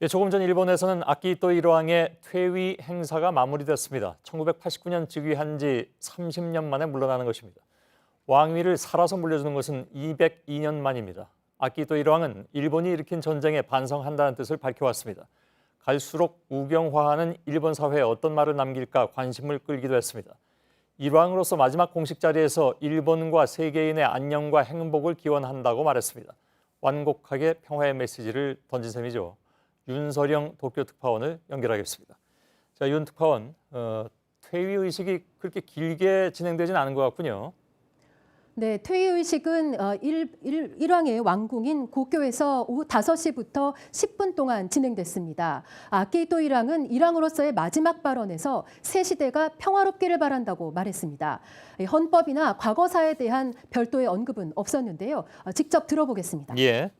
예, 조금 전 일본에서는 아키히토 일왕의 퇴위 행사가 마무리됐습니다. 1989년 즉위한 지 30년 만에 물러나는 것입니다. 왕위를 살아서 물려주는 것은 202년 만입니다. 아키히토 일왕은 일본이 일으킨 전쟁에 반성한다는 뜻을 밝혀왔습니다. 갈수록 우경화하는 일본 사회에 어떤 말을 남길까 관심을 끌기도 했습니다. 일왕으로서 마지막 공식 자리에서 일본과 세계인의 안녕과 행복을 기원한다고 말했습니다. 완곡하게 평화의 메시지를 던진 셈이죠. 윤서령 도쿄특파원을 연결하겠습니다. 자, 윤 특파원, 퇴위 의식이 그렇게 길게 진행되진 않은 것 같군요. 네, 퇴위의식은 일왕의 왕궁인 고교에서 오후 5시부터 10분 동안 진행됐습니다. 아키히토 일왕은 일왕으로서의 마지막 발언에서 새 시대가 평화롭기를 바란다고 말했습니다. 헌법이나 과거사에 대한 별도의 언급은 없었는데요. 직접 들어보겠습니다. 예.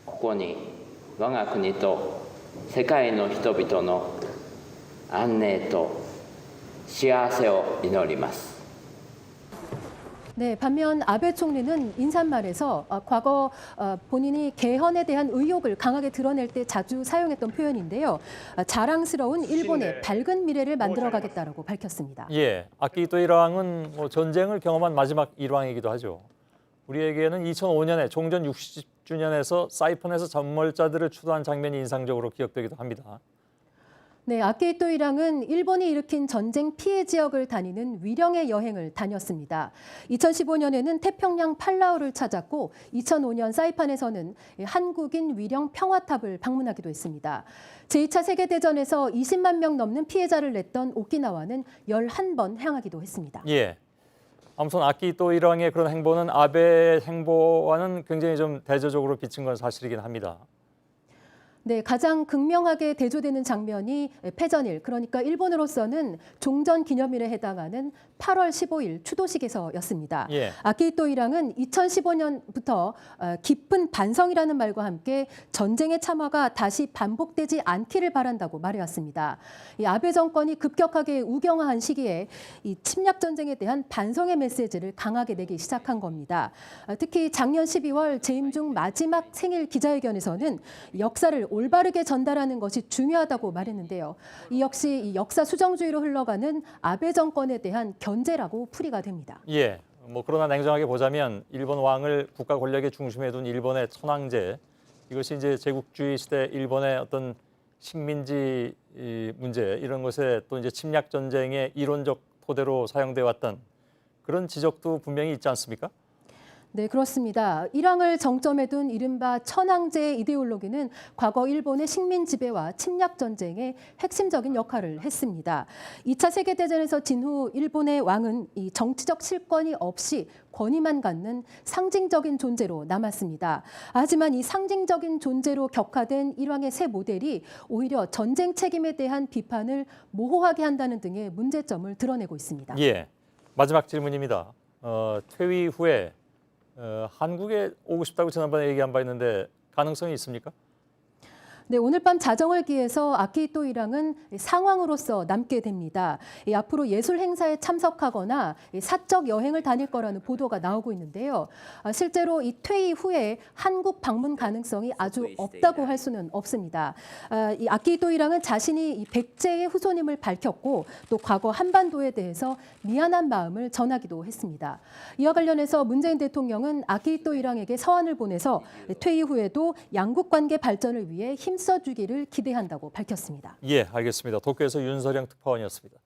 ここに我が国と世界の人々の安寧と幸せを祈ります。 네, 반면 아베 총리는 인사말에서 과거 본인이 개헌에 대한 의욕을 강하게 드러낼 때 자주 사용했던 표현인데요. 자랑스러운 일본의 밝은 미래를 만들어가겠다라고 밝혔습니다. 예, 아키히토 일왕은 전쟁을 경험한 마지막 일왕이기도 하죠. 우리에게는 2005년에 종전 60주년에서 사이판에서 전몰자들을 추도한 장면이 인상적으로 기억되기도 합니다. 네, 아키히토 일왕은 일본이 일으킨 전쟁 피해 지역을 다니는 위령의 여행을 다녔습니다. 2015년에는 태평양 팔라우를 찾았고 2005년 사이판에서는 한국인 위령 평화탑을 방문하기도 했습니다. 제2차 세계대전에서 20만 명 넘는 피해자를 냈던 오키나와는 11번 향하기도 했습니다. 예. 아무튼 아키히토 일왕의 그런 행보는 아베 행보와는 굉장히 좀 대조적으로 비친 건 사실이긴 합니다. 네, 가장 극명하게 대조되는 장면이 패전일, 그러니까 일본으로서는 종전 기념일에 해당하는 8월 15일 추도식에서였습니다. 예. 아키히토 일왕은 2015년부터 깊은 반성이라는 말과 함께 전쟁의 참화가 다시 반복되지 않기를 바란다고 말해왔습니다. 이 아베 정권이 급격하게 우경화한 시기에 이 침략 전쟁에 대한 반성의 메시지를 강하게 내기 시작한 겁니다. 특히 작년 12월 재임 중 마지막 생일 기자회견에서는 역사를 올바르게 전달하는 것이 중요하다고 말했는데요. 이 역시 이 역사 수정주의로 흘러가는 아베 정권에 대한 견제라고 풀이가 됩니다. 예. 그러나 냉정하게 보자면 일본 왕을 국가 권력의 중심에 둔 일본의 천황제, 이것이 이제 제국주의 시대 일본의 어떤 식민지 문제 이런 것에 또 이제 침략 전쟁의 이론적 토대로 사용돼 왔던 그런 지적도 분명히 있지 않습니까? 네, 그렇습니다. 일왕을 정점에 둔 이른바 천황제의 이데올로기는 과거 일본의 식민 지배와 침략 전쟁의 핵심적인 역할을 했습니다. 2차 세계대전에서 진 후 일본의 왕은 이 정치적 실권이 없이 권위만 갖는 상징적인 존재로 남았습니다. 하지만 이 상징적인 존재로 격화된 일왕의 새 모델이 오히려 전쟁 책임에 대한 비판을 모호하게 한다는 등의 문제점을 드러내고 있습니다. 예. 마지막 질문입니다. 퇴위 후에 한국에 오고 싶다고 지난번에 얘기한 바 있는데 가능성이 있습니까? 네, 오늘 밤 자정을 기해서 아키히토 일왕은 상황으로서 남게 됩니다. 앞으로 예술 행사에 참석하거나 사적 여행을 다닐 거라는 보도가 나오고 있는데요. 실제로 이 퇴위 후에 한국 방문 가능성이 아주 없다고 할 수는 없습니다. 이 아키히토 일왕은 자신이 이 백제의 후손임을 밝혔고 또 과거 한반도에 대해서 미안한 마음을 전하기도 했습니다. 이와 관련해서 문재인 대통령은 아키히토 일왕에게 서한을 보내서 퇴위 후에도 양국 관계 발전을 위해 힘써주기를 기대한다고 밝혔습니다. 예, 알겠습니다. 도쿄에서 윤서령 특파원이었습니다.